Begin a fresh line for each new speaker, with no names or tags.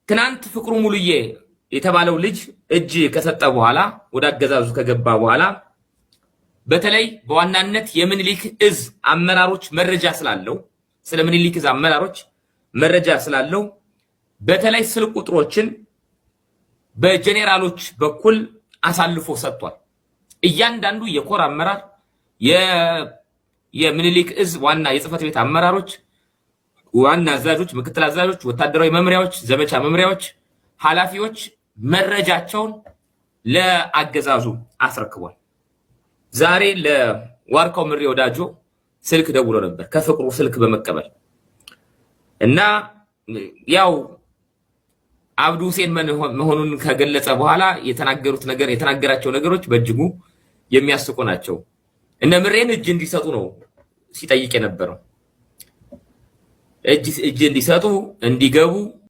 ትናንት ፍቅሩ ሙሉዬ የተባለው ልጅ እጅ ከሰጠ በኋላ ወደ አገዛዙ ከገባ በኋላ በተለይ በዋናነት የምኒልክ እዝ አመራሮች መረጃ ስላለው ስለ ምኒልክ እዝ አመራሮች መረጃ ስላለው በተለይ ስልክ ቁጥሮችን በጀኔራሎች በኩል አሳልፎ ሰጥቷል። እያንዳንዱ የኮር አመራር የምኒልክ እዝ ዋና የጽህፈት ቤት አመራሮች፣ ዋና አዛዦች፣ ምክትል አዛዦች፣ ወታደራዊ መምሪያዎች፣ ዘመቻ መምሪያዎች፣ ኃላፊዎች መረጃቸውን ለአገዛዙ አስረክቧል። ዛሬ ለዋርካው ምሬ ወዳጆ ስልክ ደውሎ ነበር ከፍቅሩ ስልክ በመቀበል እና ያው አብዱ ሁሴን መሆኑን ከገለጸ በኋላ የተናገራቸው ነገሮች በእጅጉ የሚያስቁ ናቸው። እነ ምሬን እጅ እንዲሰጡ ነው ሲጠይቅ የነበረው። እጅ እንዲሰጡ እንዲገቡ